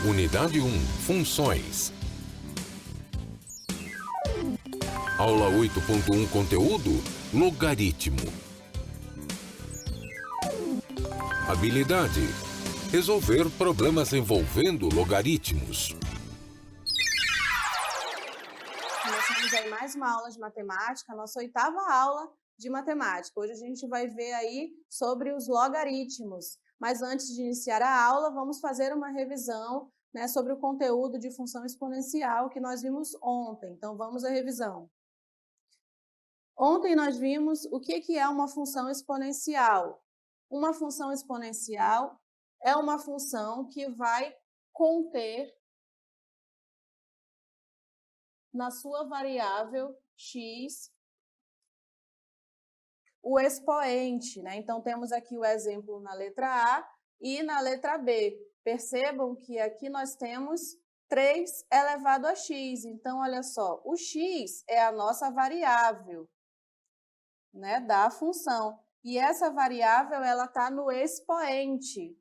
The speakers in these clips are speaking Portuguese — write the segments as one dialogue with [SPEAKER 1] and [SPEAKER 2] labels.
[SPEAKER 1] Unidade 1. Funções. Aula 8.1 Conteúdo: Logaritmo. Habilidade: resolver problemas envolvendo logaritmos.
[SPEAKER 2] Começamos aí mais uma aula de matemática, nossa 8ª aula de matemática. Hoje a gente vai ver aí sobre os logaritmos. Mas antes de iniciar a aula, vamos fazer uma revisão, né, sobre o conteúdo de função exponencial que nós vimos ontem. Então, vamos à revisão. Ontem nós vimos o que é uma função exponencial. Uma função exponencial é uma função que vai conter na sua variável x o expoente, né? Então, temos aqui o exemplo na letra A e na letra B. Percebam que aqui nós temos 3 elevado a x. Então, olha só, o x é a nossa variável, né, da função. E essa variável, ela está no expoente.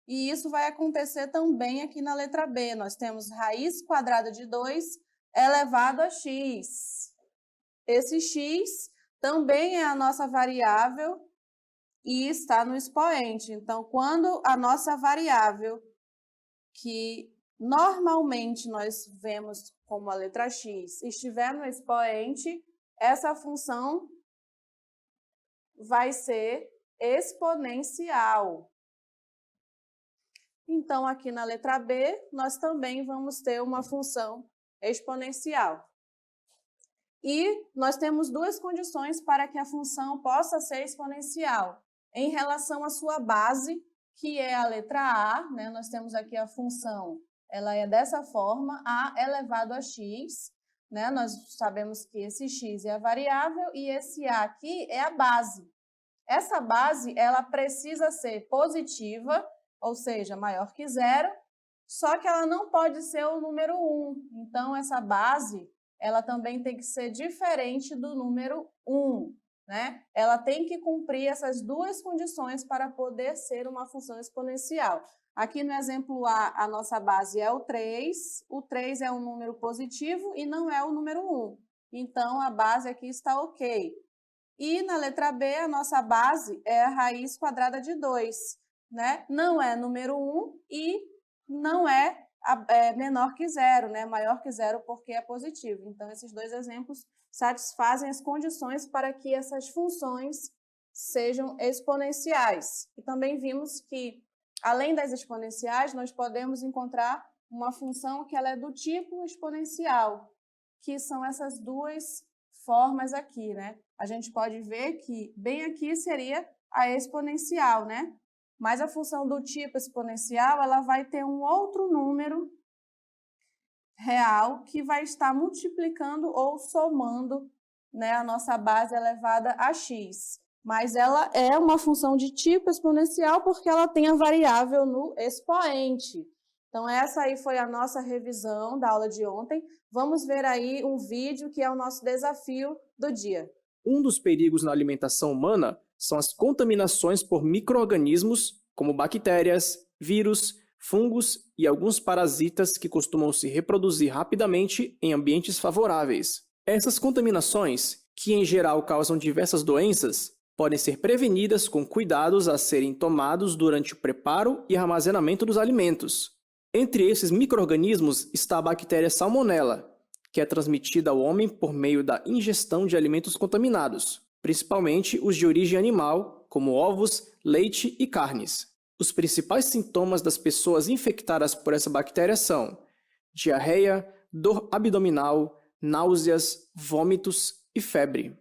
[SPEAKER 2] E isso vai acontecer também aqui na letra B. Nós temos raiz quadrada de 2 elevado a x. Esse x também é a nossa variável e está no expoente. Então, quando a nossa variável, que normalmente nós vemos como a letra x, estiver no expoente, essa função vai ser exponencial. Então, aqui na letra B, nós também vamos ter uma função exponencial. E nós temos duas condições para que a função possa ser exponencial. Em relação à sua base, que é a letra A, né? Nós temos aqui a função, ela é dessa forma, A elevado a x, né? Nós sabemos que esse x é a variável e esse A aqui é a base. Essa base, ela precisa ser positiva, ou seja, maior que 0, só que ela não pode ser o número 1. Então, essa base, ela também tem que ser diferente do número 1, né? Ela tem que cumprir essas duas condições para poder ser uma função exponencial. Aqui no exemplo A, a nossa base é o 3 é um número positivo e não é o número 1. Então, a base aqui está ok. E na letra B, a nossa base é a raiz quadrada de 2, né? Não é número 1 e não é menor que 0, né? Maior que 0 porque é positivo. Então, esses dois exemplos satisfazem as condições para que essas funções sejam exponenciais. E também vimos que, além das exponenciais, nós podemos encontrar uma função que ela é do tipo exponencial, que são essas duas formas aqui, né? A gente pode ver que bem aqui seria a exponencial, né? Mas a função do tipo exponencial, ela vai ter um outro número real que vai estar multiplicando ou somando, né, a nossa base elevada a x. Mas ela é uma função de tipo exponencial porque ela tem a variável no expoente. Então, essa aí foi a nossa revisão da aula de ontem. Vamos ver aí um vídeo que é o nosso desafio do dia.
[SPEAKER 3] Um dos perigos na alimentação humana são as contaminações por micro-organismos, como bactérias, vírus, fungos e alguns parasitas que costumam se reproduzir rapidamente em ambientes favoráveis. Essas contaminações, que em geral causam diversas doenças, podem ser prevenidas com cuidados a serem tomados durante o preparo e armazenamento dos alimentos. Entre esses micro-organismos está a bactéria Salmonella, que é transmitida ao homem por meio da ingestão de alimentos contaminados, principalmente os de origem animal, como ovos, leite e carnes. Os principais sintomas das pessoas infectadas por essa bactéria são diarreia, dor abdominal, náuseas, vômitos e febre.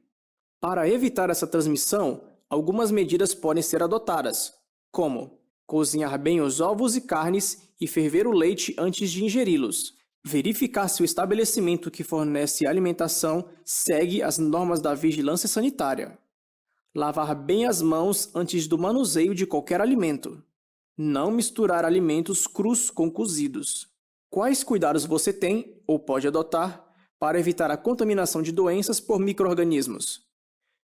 [SPEAKER 3] Para evitar essa transmissão, algumas medidas podem ser adotadas, como cozinhar bem os ovos e carnes e ferver o leite antes de ingeri-los. Verificar se o estabelecimento que fornece alimentação segue as normas da vigilância sanitária. Lavar bem as mãos antes do manuseio de qualquer alimento. Não misturar alimentos crus com cozidos. Quais cuidados você tem ou pode adotar para evitar a contaminação de doenças por micro-organismos?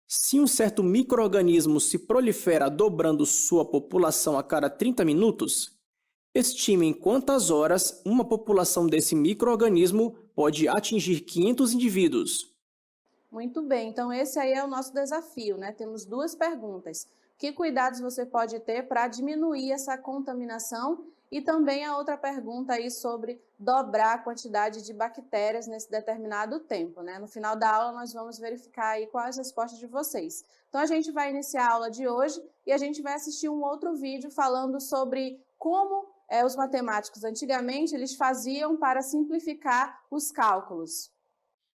[SPEAKER 3] Se um certo micro-organismo se prolifera dobrando sua população a cada 30 minutos, Estime em quantas horas uma população desse micro-organismo pode atingir 500 indivíduos.
[SPEAKER 2] Muito bem, então esse aí é o nosso desafio, né? Temos duas perguntas. Que cuidados você pode ter para diminuir essa contaminação? E também a outra pergunta aí sobre dobrar a quantidade de bactérias nesse determinado tempo, né? No final da aula nós vamos verificar aí quais as respostas de vocês. Então a gente vai iniciar a aula de hoje e a gente vai assistir um outro vídeo falando sobre como os matemáticos antigamente eles faziam para simplificar os cálculos.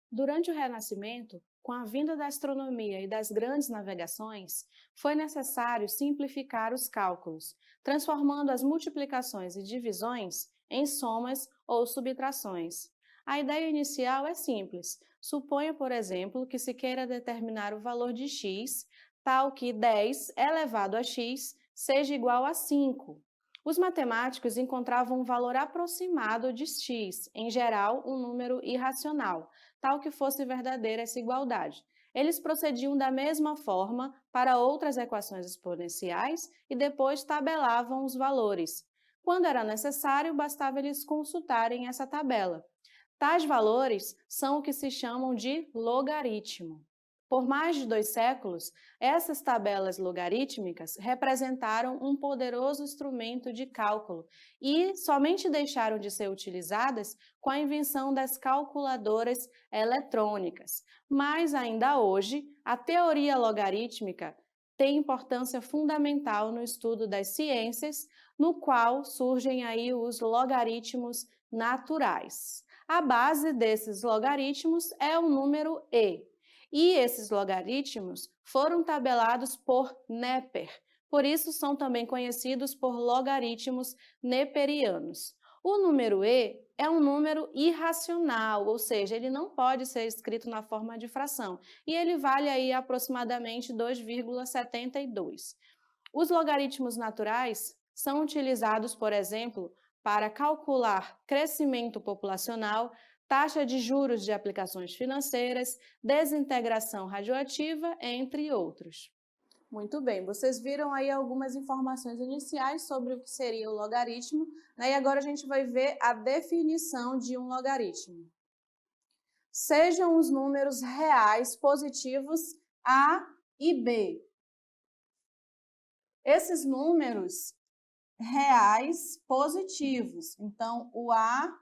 [SPEAKER 2] Durante o Renascimento, com a vinda da astronomia e das grandes navegações, foi necessário simplificar os cálculos, transformando as multiplicações e divisões em somas ou subtrações. A ideia inicial é simples. Suponha, por exemplo, que se queira determinar o valor de x, tal que 10 elevado a x seja igual a 5. Os matemáticos encontravam um valor aproximado de x, em geral um número irracional, tal que fosse verdadeira essa igualdade. Eles procediam da mesma forma para outras equações exponenciais e depois tabelavam os valores. Quando era necessário, bastava eles consultarem essa tabela. Tais valores são o que se chamam de logaritmo. Por mais de 2 séculos, essas tabelas logarítmicas representaram um poderoso instrumento de cálculo e somente deixaram de ser utilizadas com a invenção das calculadoras eletrônicas. Mas ainda hoje, a teoria logarítmica tem importância fundamental no estudo das ciências, no qual surgem aí os logaritmos naturais. A base desses logaritmos é o número e. E esses logaritmos foram tabelados por Neper, por isso são também conhecidos por logaritmos neperianos. O número e é um número irracional, ou seja, ele não pode ser escrito na forma de fração, e ele vale aí aproximadamente 2,72. Os logaritmos naturais são utilizados, por exemplo, para calcular crescimento populacional, taxa de juros de aplicações financeiras, desintegração radioativa, entre outros. Muito bem, vocês viram aí algumas informações iniciais sobre o que seria o logaritmo, né? E agora a gente vai ver a definição de um logaritmo. Sejam os números reais positivos A e B. Esses números reais positivos, então o A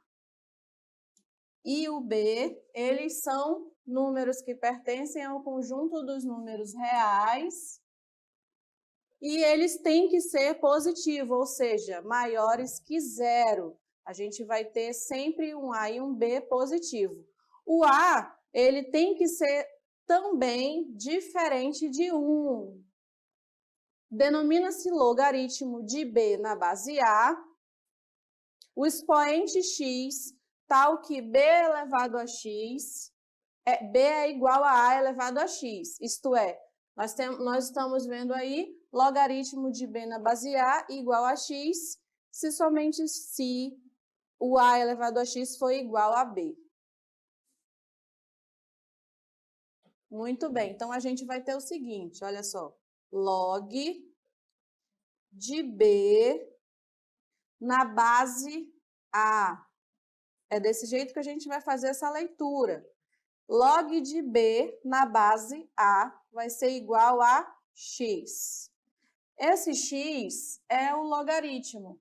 [SPEAKER 2] e o B, eles são números que pertencem ao conjunto dos números reais e eles têm que ser positivos, ou seja, maiores que 0. A gente vai ter sempre um A e um B positivo. O A, ele tem que ser também diferente de 1. Denomina-se logaritmo de B na base A. O expoente x tal que b elevado a x, b é igual a elevado a x, isto é, nós estamos vendo aí logaritmo de b na base a igual a x, se somente se o a elevado a x for igual a b. Muito bem, então a gente vai ter o seguinte, olha só, log de b na base a. É desse jeito que a gente vai fazer essa leitura. Log de b na base a vai ser igual a x. Esse x é o logaritmo.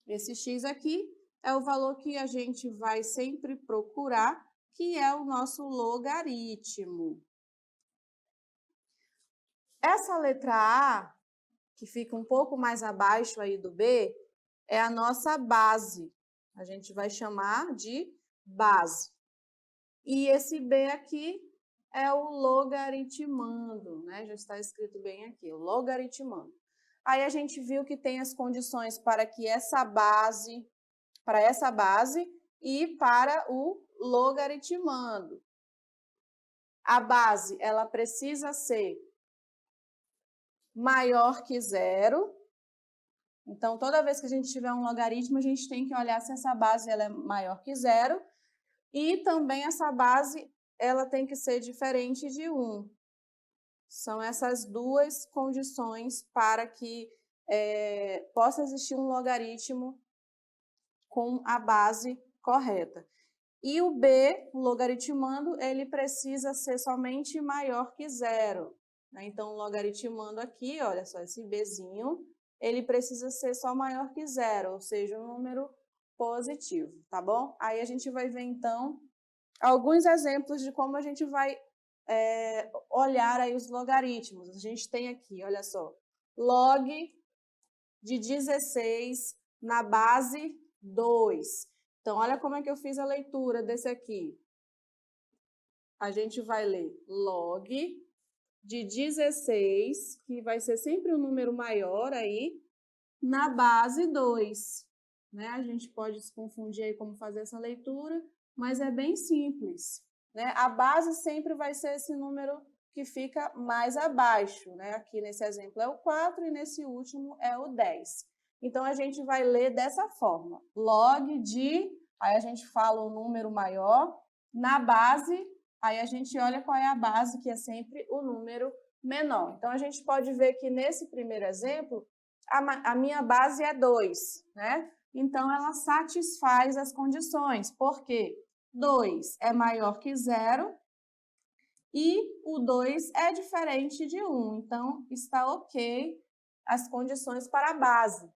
[SPEAKER 2] Esse x aqui é o valor que a gente vai sempre procurar, que é o nosso logaritmo. Essa letra A, que fica um pouco mais abaixo aí do B, é a nossa base. A gente vai chamar de base. E esse B aqui é o logaritmando, né? Já está escrito bem aqui, o logaritmando. Aí a gente viu que tem as condições para que essa base e para o logaritmando. A base, ela precisa ser maior que 0. Então, toda vez que a gente tiver um logaritmo, a gente tem que olhar se essa base ela é maior que 0. E também essa base ela tem que ser diferente de 1. São essas duas condições para que possa existir um logaritmo com a base correta. E o b, o logaritmando, ele precisa ser somente maior que zero, né? Então, logaritmando aqui, olha só, esse bzinho, ele precisa ser só maior que zero, ou seja, um número positivo, tá bom? Aí a gente vai ver, então, alguns exemplos de como a gente vai olhar aí os logaritmos. A gente tem aqui, olha só, log de 16 na base 2. Então, olha como é que eu fiz a leitura desse aqui. A gente vai ler log de 16, que vai ser sempre um número maior aí, na base 2. Né? A gente pode se confundir aí como fazer essa leitura, mas é bem simples. Né? A base sempre vai ser esse número que fica mais abaixo. Né? Aqui nesse exemplo é o 4 e nesse último é o 10. Então, a gente vai ler dessa forma. Log de, aí a gente fala o número maior, na base, aí a gente olha qual é a base, que é sempre o número menor. Então, a gente pode ver que nesse primeiro exemplo, a minha base é 2, né? Então, ela satisfaz as condições, porque 2 é maior que 0 e o 2 é diferente de 1. Então, está ok as condições para a base.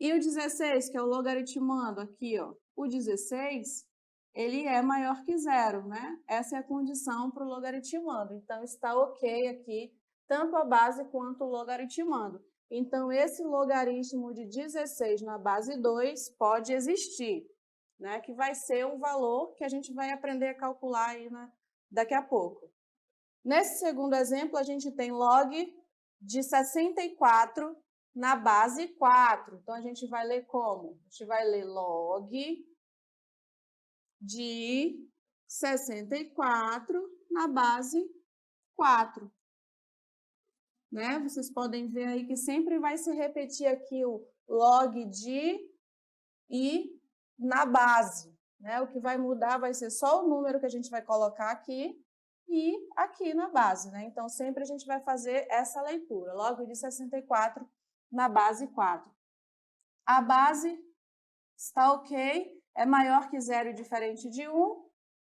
[SPEAKER 2] E o 16, que é o logaritmando aqui, ó, o 16, ele é maior que 0, né? Essa é a condição para o logaritmando. Então, está ok aqui, tanto a base quanto o logaritmando. Então, esse logaritmo de 16 na base 2 pode existir, né? Que vai ser um valor que a gente vai aprender a calcular aí daqui a pouco. Nesse segundo exemplo, a gente tem log de 64 na base 4. Então, a gente vai ler como? A gente vai ler log de 64 na base 4. Né? Vocês podem ver aí que sempre vai se repetir aqui o log de e na base. Né? O que vai mudar vai ser só o número que a gente vai colocar aqui e aqui na base. Né? Então, sempre a gente vai fazer essa leitura. Log de 64 na base 4. A base está ok, é maior que 0 e diferente de 1,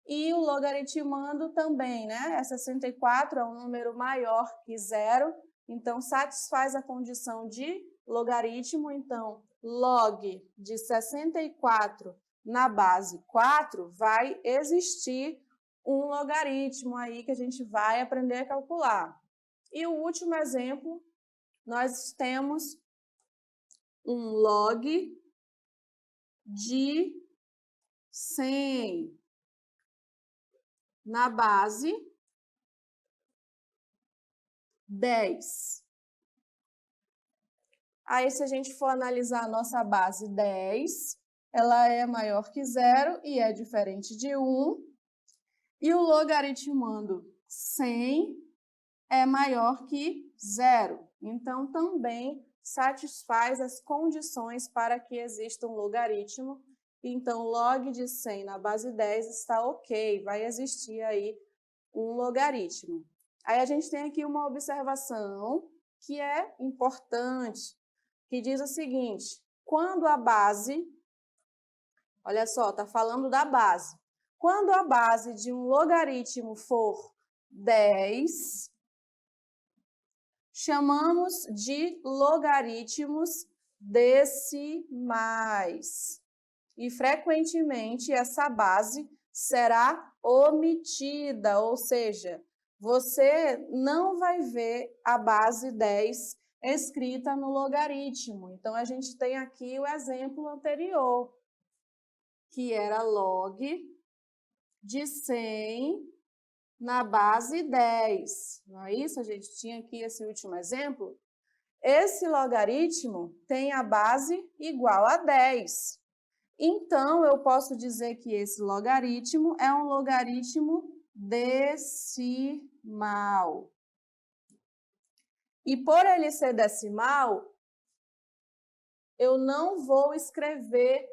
[SPEAKER 2] e o logaritmando também, né? É 64 é um número maior que 0, então satisfaz a condição de logaritmo, então log de 64 na base 4 vai existir um logaritmo aí que a gente vai aprender a calcular. E o último exemplo, nós temos um log de 100 na base 10. Aí, se a gente for analisar a nossa base 10, ela é maior que 0 e é diferente de 1. E o logaritmando 100 é maior que 0. Então, também satisfaz as condições para que exista um logaritmo. Então, log de 100 na base 10 está ok, vai existir aí um logaritmo. Aí a gente tem aqui uma observação que é importante, que diz o seguinte: quando a base, olha só, está falando da base. Quando a base de um logaritmo for 10, chamamos de logaritmos decimais. E, frequentemente, essa base será omitida, ou seja, você não vai ver a base 10 escrita no logaritmo. Então, a gente tem aqui o exemplo anterior, que era log de 100 na base 10. Não é isso? A gente tinha aqui esse último exemplo. Esse logaritmo tem a base igual a 10. Então, eu posso dizer que esse logaritmo é um logaritmo decimal. E por ele ser decimal, eu não vou escrever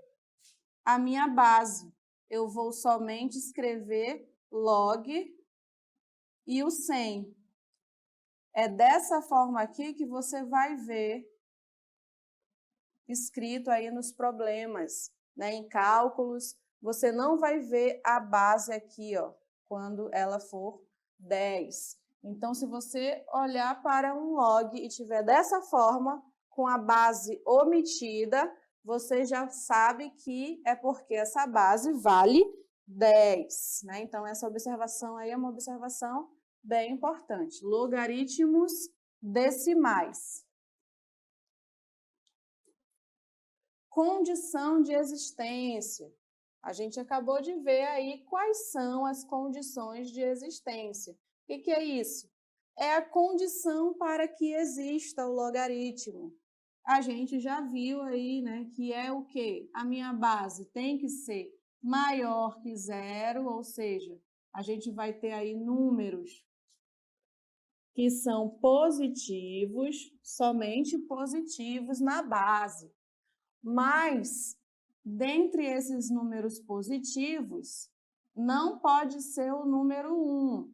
[SPEAKER 2] a minha base. Eu vou somente escrever log e o 100. É dessa forma aqui que você vai ver escrito aí nos problemas, né? Em cálculos, você não vai ver a base aqui, ó, quando ela for 10. Então, se você olhar para um log e tiver dessa forma, com a base omitida, você já sabe que é porque essa base vale 10, né? Então, essa observação aí é uma observação bem importante. Logaritmos decimais. Condição de existência. A gente acabou de ver aí quais são as condições de existência. O que é isso? É a condição para que exista o logaritmo. A gente já viu aí, né, que é o quê? A minha base tem que ser maior que zero, ou seja, a gente vai ter aí números que são positivos, somente positivos na base. Mas, dentre esses números positivos, não pode ser o número 1.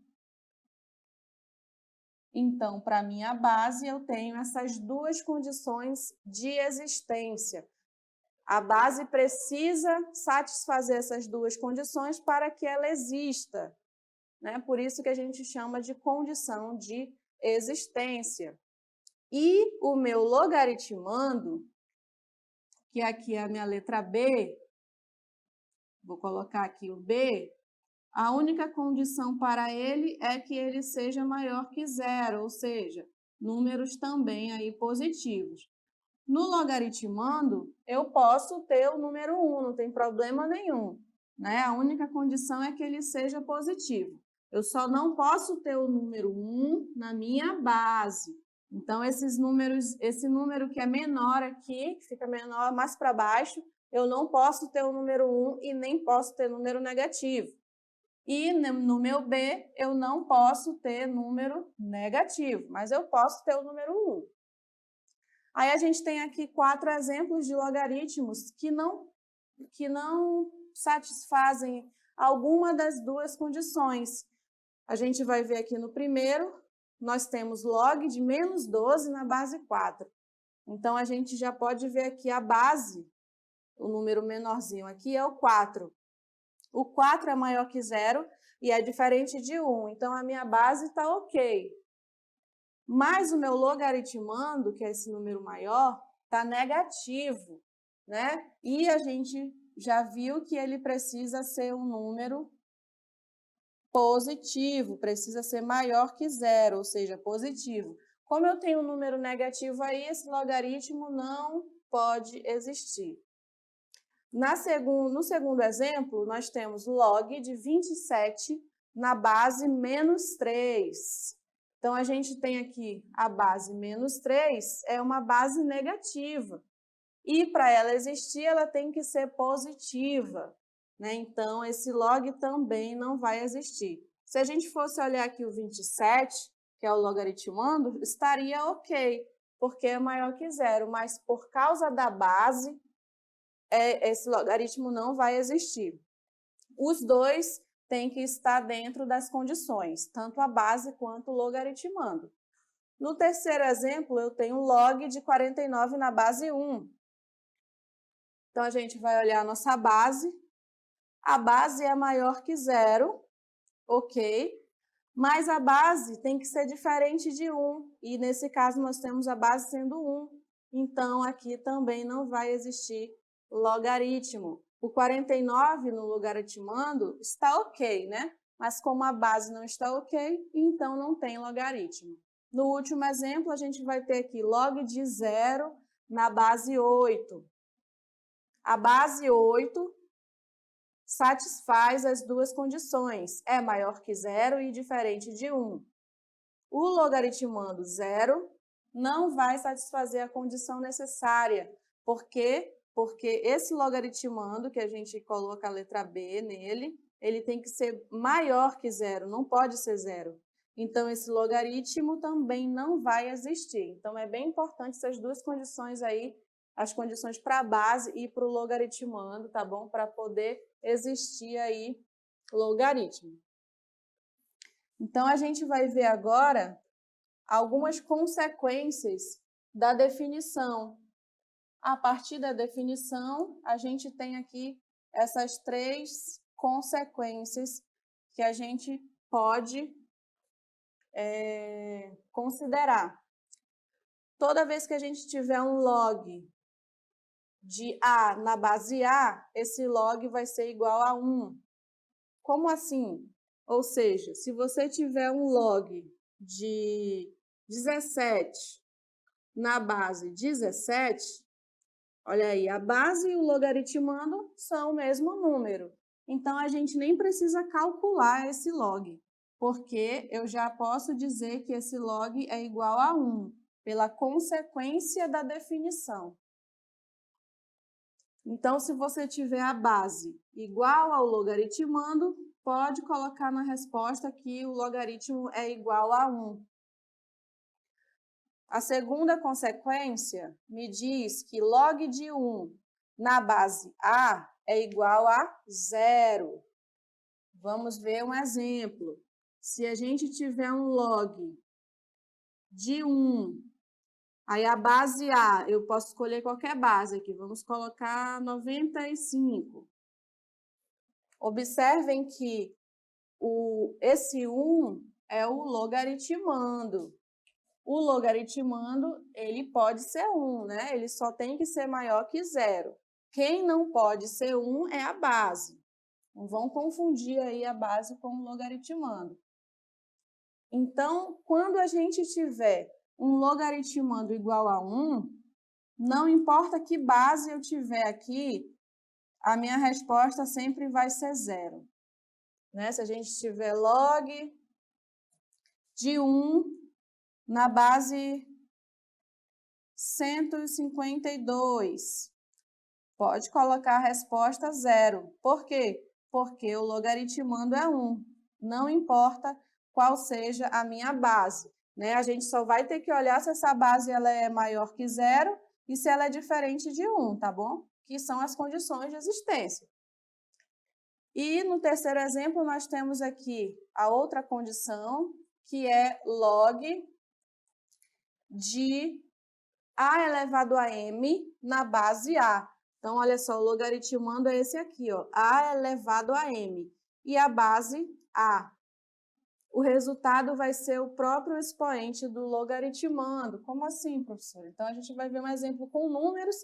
[SPEAKER 2] Então, para a minha base, eu tenho essas duas condições de existência. A base precisa satisfazer essas duas condições para que ela exista, né? Por isso que a gente chama de condição de existência. E o meu logaritmando, que aqui é a minha letra B, vou colocar aqui o B, a única condição para ele é que ele seja maior que zero, ou seja, números também aí positivos. No logaritmando, eu posso ter o número 1, não tem problema nenhum, né? A única condição é que ele seja positivo. Eu só não posso ter o número 1 na minha base. Então, esses números, esse número que é menor aqui, que fica menor mais para baixo, eu não posso ter o número 1 e nem posso ter número negativo. E no meu B, eu não posso ter número negativo, mas eu posso ter o número 1. Aí a gente tem aqui 4 exemplos de logaritmos que não satisfazem alguma das duas condições. A gente vai ver aqui no primeiro, nós temos log de menos 12 na base 4. Então, a gente já pode ver aqui a base, o número menorzinho aqui é o 4. O 4 é maior que zero e é diferente de 1, então a minha base está ok. Mas o meu logaritmando, que é esse número maior, está negativo, né? E a gente já viu que ele precisa ser um número positivo, precisa ser maior que zero, ou seja, positivo. Como eu tenho um número negativo aí, esse logaritmo não pode existir. No segundo exemplo, nós temos log de 27 na base menos 3. Então, a gente tem aqui a base menos 3, é uma base negativa. E, para ela existir, ela tem que ser positiva, né? Então, esse log também não vai existir. Se a gente fosse olhar aqui o 27, que é o logaritmando, estaria ok, porque é maior que zero, mas por causa da base, esse logaritmo não vai existir. Os dois têm que estar dentro das condições, tanto a base quanto o logaritmando. No terceiro exemplo, eu tenho log de 49 na base 1. Então, a gente vai olhar a nossa base. A base é maior que zero, ok? Mas a base tem que ser diferente de 1. E, nesse caso, nós temos a base sendo 1. Então, aqui também não vai existir logaritmo. O 49 no logaritmando está ok, né? Mas como a base não está ok, então não tem logaritmo. No último exemplo, a gente vai ter aqui log de 0 na base 8. A base 8 satisfaz as duas condições, é maior que zero e diferente de 1. O logaritmando 0 não vai satisfazer a condição necessária. Por quê? Porque esse logaritmando, que a gente coloca a letra B nele, ele tem que ser maior que zero, não pode ser zero. Então, esse logaritmo também não vai existir. Então, é bem importante essas duas condições aí, as condições para a base e para o logaritmando, tá bom? Para poder existir aí logaritmo. Então, a gente vai ver agora algumas consequências da definição. A partir da definição, a gente tem aqui essas três consequências que a gente pode considerar. Toda vez que a gente tiver um log de A na base A, esse log vai ser igual a 1. Como assim? Ou seja, se você tiver um log de 17 na base 17, olha aí, a base e o logaritmando são o mesmo número. Então, a gente nem precisa calcular esse log, porque eu já posso dizer que esse log é igual a 1, pela consequência da definição. Então, se você tiver a base igual ao logaritmando, pode colocar na resposta que o logaritmo é igual a 1. A segunda consequência me diz que log de 1 na base A é igual a 0. Vamos ver um exemplo. Se a gente tiver um log de 1, aí a base A, eu posso escolher qualquer base aqui, vamos colocar 95. Observem que esse 1 é o logaritmando. O logaritmando, ele pode ser 1, né? Ele só tem que ser maior que 0. Quem não pode ser 1 é a base. Não vão confundir aí a base com o logaritmando. Então, quando a gente tiver um logaritmando igual a 1, não importa que base eu tiver aqui, a minha resposta sempre vai ser 0. Né? Se a gente tiver log de 1 na base 152, pode colocar a resposta 0. Por quê? Porque o logaritmando é 1. Não importa qual seja a minha base. Né? A gente só vai ter que olhar se essa base ela é maior que 0 e se ela é diferente de 1, tá bom? Que são as condições de existência. E no terceiro exemplo, nós temos aqui a outra condição, que é log de A elevado a M na base A. Então, olha só, o logaritmando é esse aqui, ó, A elevado a M. E a base A. O resultado vai ser o próprio expoente do logaritmando. Como assim, professor? Então, a gente vai ver um exemplo com números,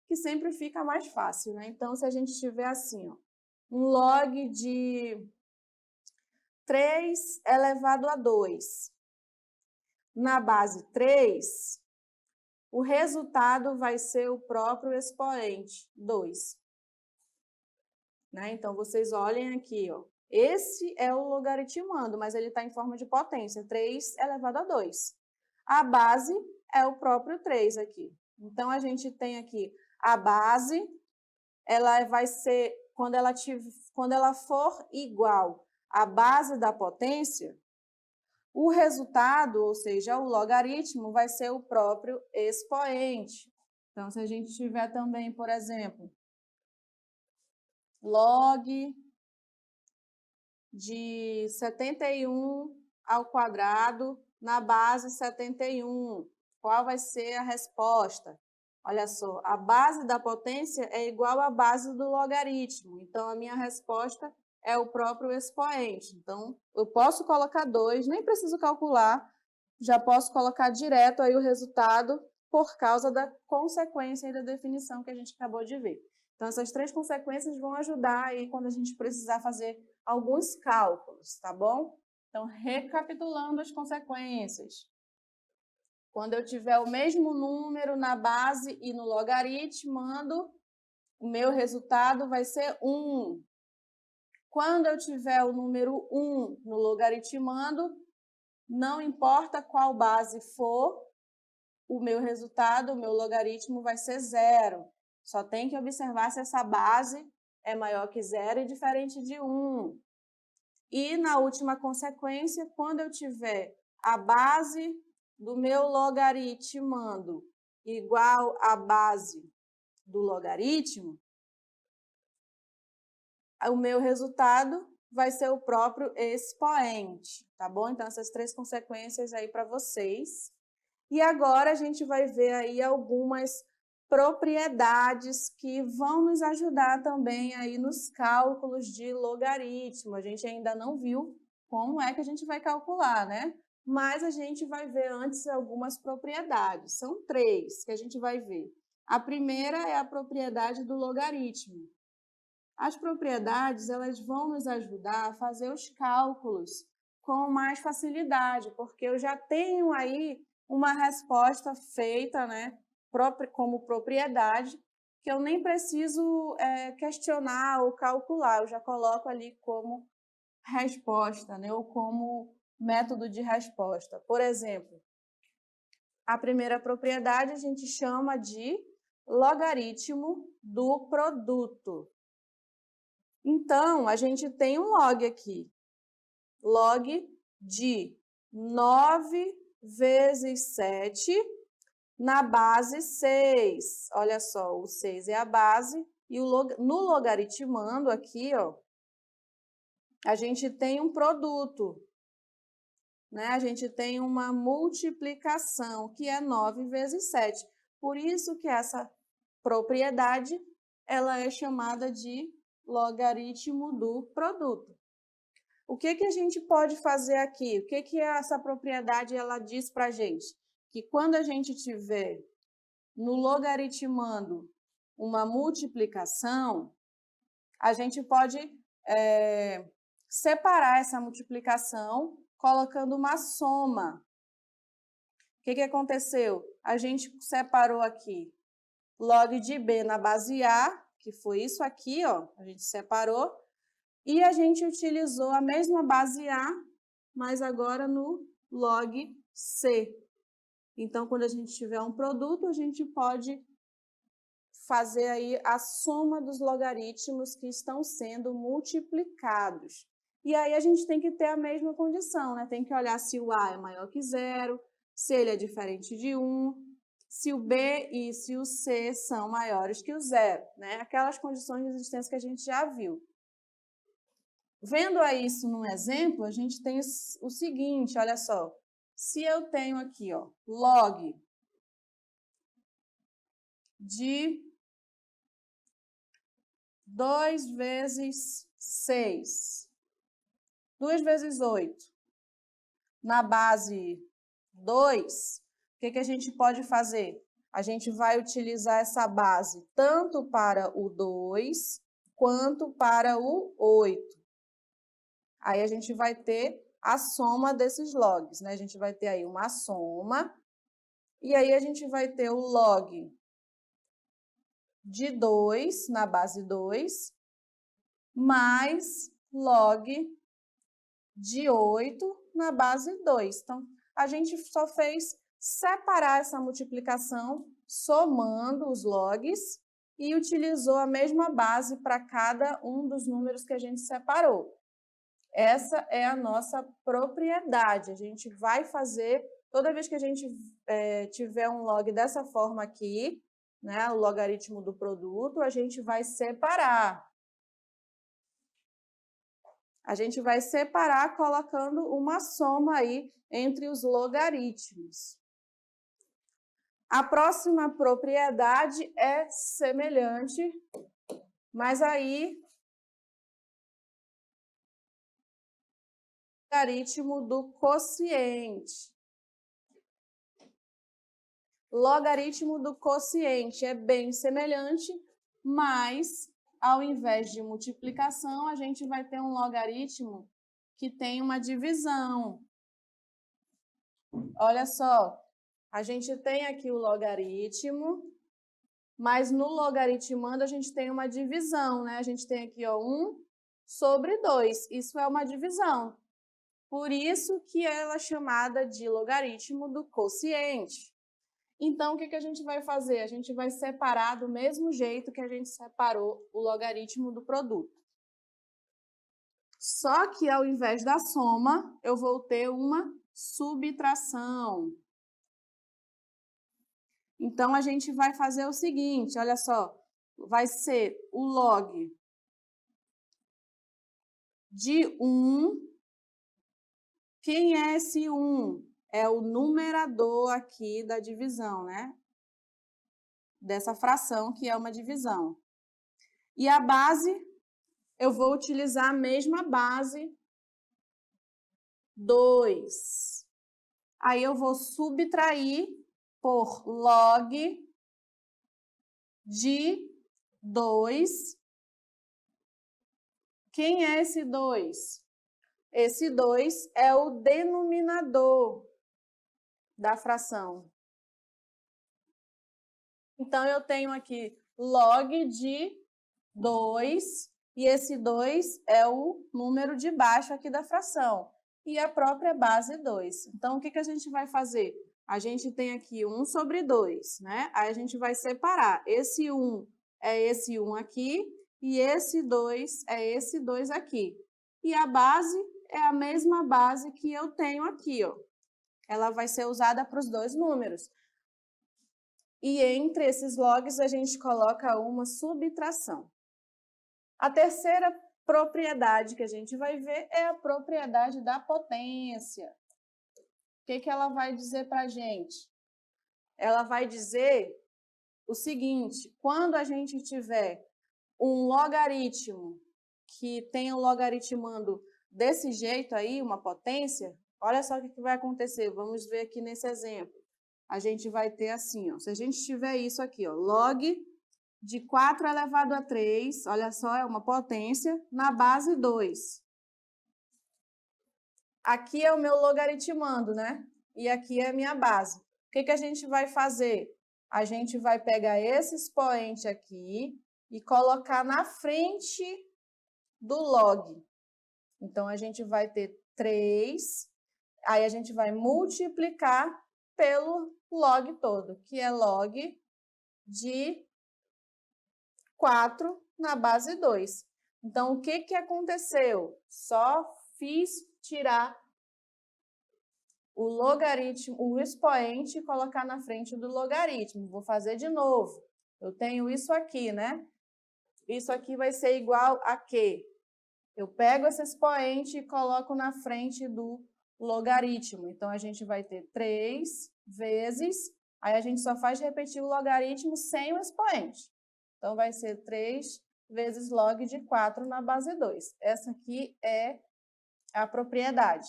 [SPEAKER 2] que sempre fica mais fácil, né? Então, se a gente tiver assim, ó, um log de 3 elevado a 2 na base 3, o resultado vai ser o próprio expoente, 2. Né? Então, vocês olhem aqui, ó. Esse é o logaritmando, mas ele está em forma de potência, 3 elevado a 2. A base é o próprio 3 aqui. Então, a gente tem aqui a base, ela vai ser, quando ela for igual à base da potência, o resultado, ou seja, o logaritmo, vai ser o próprio expoente. Então, se a gente tiver também, por exemplo, log de 71 ao quadrado na base 71, qual vai ser a resposta? Olha só, a base da potência é igual à base do logaritmo. Então, a minha resposta é o próprio expoente. Então, eu posso colocar 2, nem preciso calcular, já posso colocar direto aí o resultado por causa da consequência e da definição que a gente acabou de ver. Então, essas três consequências vão ajudar aí quando a gente precisar fazer alguns cálculos, tá bom? Então, recapitulando as consequências. Quando eu tiver o mesmo número na base e no logaritmando, o meu resultado vai ser 1. Quando eu tiver o número 1 no logaritmando, não importa qual base for, o meu resultado, o meu logaritmo vai ser 0. Só tem que observar se essa base é maior que 0 e diferente de 1. E na última consequência, quando eu tiver a base do meu logaritmando igual à base do logaritmo, o meu resultado vai ser o próprio expoente, tá bom? Então, essas três consequências aí para vocês. E agora a gente vai ver aí algumas propriedades que vão nos ajudar também aí nos cálculos de logaritmo. A gente ainda não viu como é que a gente vai calcular, né? Mas a gente vai ver antes algumas propriedades. São 3 que a gente vai ver. A primeira é a propriedade do logaritmo. As propriedades, elas vão nos ajudar a fazer os cálculos com mais facilidade, porque eu já tenho aí uma resposta feita, né, como propriedade, que eu nem preciso questionar ou calcular, eu já coloco ali como resposta, né, ou como método de resposta. Por exemplo, a primeira propriedade a gente chama de logaritmo do produto. Então, a gente tem um log aqui, log de 9 vezes 7 na base 6. Olha só, o 6 é a base, e no logaritmando aqui, ó, a gente tem um produto, né? A gente tem uma multiplicação, que é 9 vezes 7. Por isso que essa propriedade, ela é chamada de logaritmo do produto. O que a gente pode fazer aqui? O que essa propriedade ela diz para a gente? Que quando a gente tiver no logaritmando uma multiplicação, a gente pode separar essa multiplicação colocando uma soma. O que aconteceu? A gente separou aqui log de B na base A, que foi isso aqui, ó, a gente separou, e a gente utilizou a mesma base A, mas agora no log C. Então, quando a gente tiver um produto, a gente pode fazer aí a soma dos logaritmos que estão sendo multiplicados. E aí a gente tem que ter a mesma condição, né? Tem que olhar se o A é maior que 0, se ele é diferente de 1, se o B e se o C são maiores que o 0, né? Aquelas condições de existência que a gente já viu. Vendo aí isso num exemplo, a gente tem o seguinte, olha só. Se eu tenho aqui, ó, log de 2 vezes 6, 2 vezes 8, na base 2, o que a gente pode fazer? A gente vai utilizar essa base tanto para o 2 quanto para o 8. Aí a gente vai ter a soma desses logs, né? A gente vai ter aí uma soma, e aí a gente vai ter o log de 2 na base 2, mais log de 8 na base 2. Então, a gente só fez separar essa multiplicação, somando os logs, e utilizou a mesma base para cada um dos números que a gente separou. Essa é a nossa propriedade. A gente vai fazer, toda vez que a gente tiver um log dessa forma aqui, né, o logaritmo do produto, a gente vai separar. A gente vai separar colocando uma soma aí entre os logaritmos. A próxima propriedade é semelhante, mas aí logaritmo do quociente. Logaritmo do quociente é bem semelhante, mas ao invés de multiplicação, a gente vai ter um logaritmo que tem uma divisão. Olha só, a gente tem aqui o logaritmo, mas no logaritmando a gente tem uma divisão, né? A gente tem aqui, ó, 1 sobre 2. Isso é uma divisão. Por isso que ela é chamada de logaritmo do quociente. Então, o que a gente vai fazer? A gente vai separar do mesmo jeito que a gente separou o logaritmo do produto. Só que, ao invés da soma, eu vou ter uma subtração. Então, a gente vai fazer o seguinte, olha só, vai ser o log de 1. Quem é esse 1? É o numerador aqui da divisão, né? dessa fração, que é uma divisão. E a base, eu vou utilizar a mesma base, 2. Aí eu vou subtrair por log de 2. Quem é esse 2? Esse 2 é o denominador da fração. Então, eu tenho aqui log de 2, e esse 2 é o número de baixo aqui da fração, e a própria base 2. Então, o que a gente vai fazer? A gente tem aqui 1 sobre 2, né? Aí a gente vai separar. Esse 1 é esse 1 aqui, e esse 2 é esse 2 aqui. E a base é a mesma base que eu tenho aqui, ó. Ela vai ser usada para os dois números. E entre esses logs a gente coloca uma subtração. A terceira propriedade que a gente vai ver é a propriedade da potência. O que ela vai dizer para a gente? Ela vai dizer o seguinte: quando a gente tiver um logaritmo que tem o logaritmando desse jeito aí, uma potência, olha só o que vai acontecer. Vamos ver aqui nesse exemplo. A gente vai ter assim, ó, se a gente tiver isso aqui, ó, log de 4 elevado a 3, olha só, é uma potência, na base 2. Aqui é o meu logaritmando, né? E aqui é a minha base. O que a gente vai fazer? A gente vai pegar esse expoente aqui e colocar na frente do log. Então, a gente vai ter 3, aí a gente vai multiplicar pelo log todo, que é log de 4 na base 2. Então, o que aconteceu? Só fiz tirar o logaritmo, o expoente e colocar na frente do logaritmo. Vou fazer de novo. Eu tenho isso aqui, né? Isso aqui vai ser igual a quê? Eu pego esse expoente e coloco na frente do logaritmo. Então, a gente vai ter 3 vezes, aí a gente só faz repetir o logaritmo sem o expoente. Então, vai ser 3 vezes log de 4 na base 2. Essa aqui é a propriedade.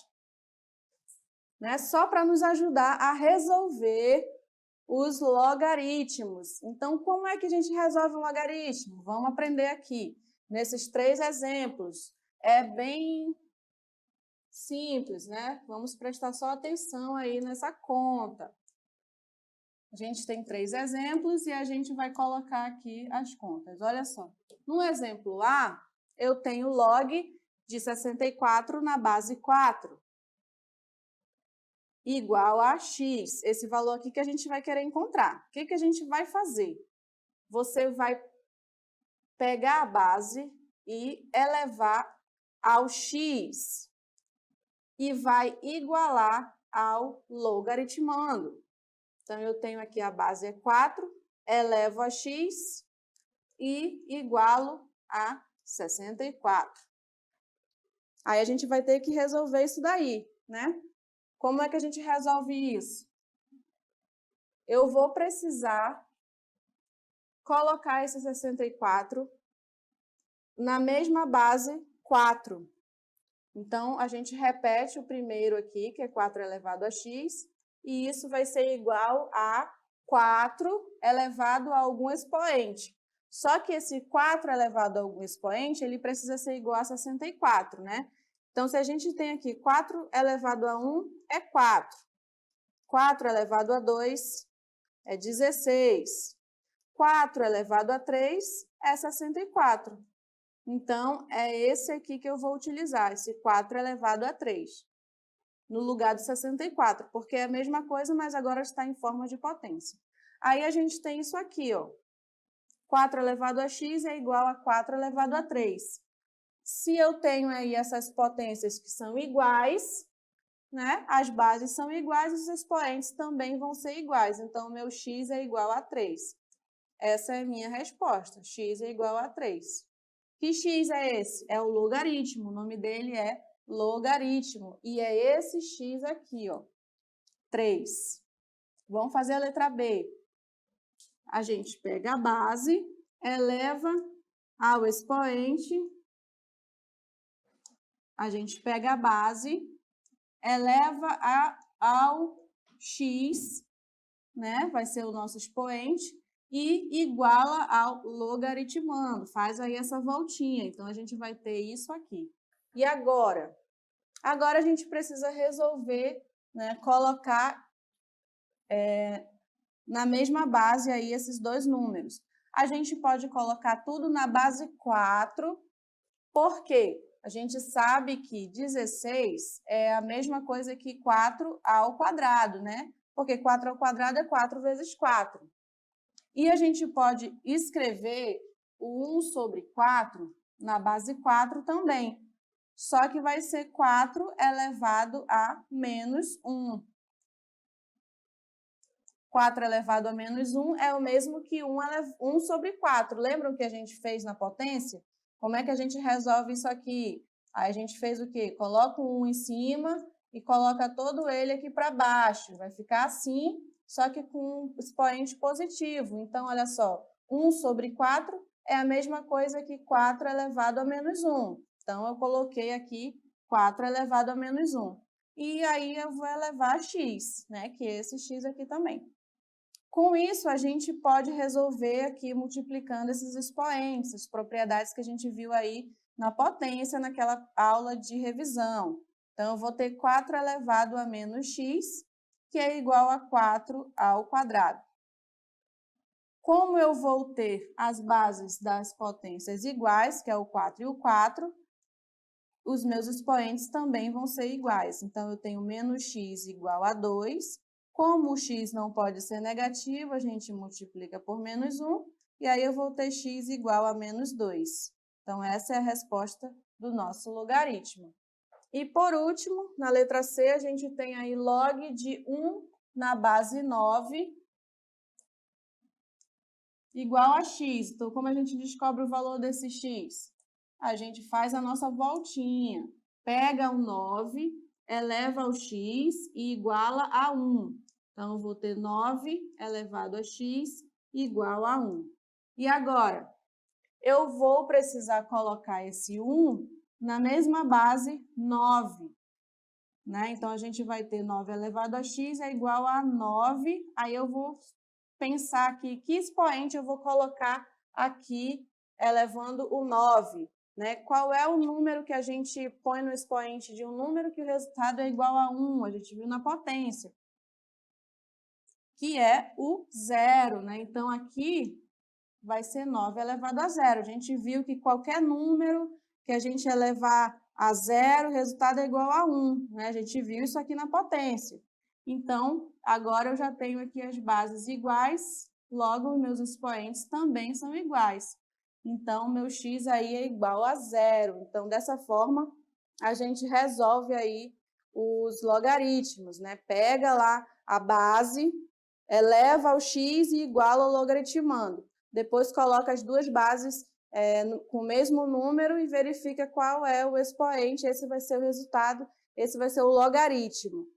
[SPEAKER 2] Né? Só para nos ajudar a resolver os logaritmos. Então, como é que a gente resolve um logaritmo? Vamos aprender aqui. Nesses 3 exemplos, é bem simples, né? Vamos prestar só atenção aí nessa conta. A gente tem 3 exemplos e a gente vai colocar aqui as contas. Olha só. No exemplo A, eu tenho log de 64 na base 4. Igual a x, esse valor aqui que a gente vai querer encontrar. O que a gente vai fazer? Você vai pegar a base e elevar ao x e vai igualar ao logaritmando. Então, eu tenho aqui a base é 4, elevo a x e igualo a 64. Aí, a gente vai ter que resolver isso daí, né? Como é que a gente resolve isso? Eu vou precisar colocar esse 64 na mesma base 4. Então, a gente repete o primeiro aqui, que é 4 elevado a x, e isso vai ser igual a 4 elevado a algum expoente. Só que esse 4 elevado a algum expoente, ele precisa ser igual a 64, né? Então, se a gente tem aqui 4 elevado a 1 é 4. 4 elevado a 2 é 16. 4 elevado a 3 é 64. Então, é esse aqui que eu vou utilizar, esse 4 elevado a 3, no lugar do 64, porque é a mesma coisa, mas agora está em forma de potência. Aí, a gente tem isso aqui, ó. 4 elevado a x é igual a 4 elevado a 3. Se eu tenho aí essas potências que são iguais, né? As bases são iguais, os expoentes também vão ser iguais. Então, o meu x é igual a 3. Essa é a minha resposta. X é igual a 3. Que x é esse? É o logaritmo. O nome dele é logaritmo. E é esse x aqui, ó. 3. Vamos fazer a letra B. a gente pega a base, eleva ao expoente, a gente pega a base, eleva ao x, né? Vai ser o nosso expoente, e iguala ao logaritmando. Faz aí essa voltinha. Então, a gente vai ter isso aqui. E agora? Agora, a gente precisa resolver, né? Colocar na mesma base aí esses dois números. A gente pode colocar tudo na base 4, por quê? A gente sabe que 16 é a mesma coisa que 4 ao quadrado, né? Porque 4 ao quadrado é 4 vezes 4. E a gente pode escrever o 1 sobre 4 na base 4 também. Só que vai ser 4 elevado a menos 1. 4 elevado a menos 1 é o mesmo que 1 sobre 4. Lembram que a gente fez na potência? Como é que a gente resolve isso aqui? Aí a gente fez o quê? Coloca o 1 em cima e coloca todo ele aqui para baixo. Vai ficar assim, só que com um expoente positivo. Então, olha só, 1 sobre 4 é a mesma coisa que 4 elevado a menos 1. Então, eu coloquei aqui 4 elevado a menos 1. E aí, eu vou elevar a x, né? Que é esse x aqui também. Com isso, a gente pode resolver aqui multiplicando esses expoentes, as propriedades que a gente viu aí na potência, naquela aula de revisão. Então, eu vou ter 4 elevado a menos x, que é igual a 4 ao quadrado. Como eu vou ter as bases das potências iguais, que é o 4 e o 4, os meus expoentes também vão ser iguais. Então, eu tenho menos x igual a 2. Como o x não pode ser negativo, a gente multiplica por menos 1, e aí eu vou ter x igual a menos 2. Então, essa é a resposta do nosso logaritmo. E, por último, na letra C, a gente tem aí log de 1 na base 9 igual a x. Então, como a gente descobre o valor desse x? A gente faz a nossa voltinha. Pega o 9, eleva ao x e iguala a 1. Então, eu vou ter 9 elevado a x igual a 1. E agora, eu vou precisar colocar esse 1 na mesma base 9. Né? Então, a gente vai ter 9 elevado a x é igual a 9. Aí, eu vou pensar aqui que expoente eu vou colocar aqui elevando o 9. Né? Qual é o número que a gente põe no expoente de um número que o resultado é igual a 1? A gente viu na potência, que é o 0. Né? Então, aqui vai ser 9 elevado a 0. A gente viu que qualquer número que a gente elevar a 0, o resultado é igual a 1. Né? A gente viu isso aqui na potência. Então, agora eu já tenho aqui as bases iguais, logo, meus expoentes também são iguais. Então, meu x aí é igual a 0. Então, dessa forma, a gente resolve aí os logaritmos, né? Pega lá a base, eleva ao x e iguala ao logaritmando. Depois, coloca as duas bases com o mesmo número e verifica qual é o expoente. Esse vai ser o resultado, esse vai ser o logaritmo.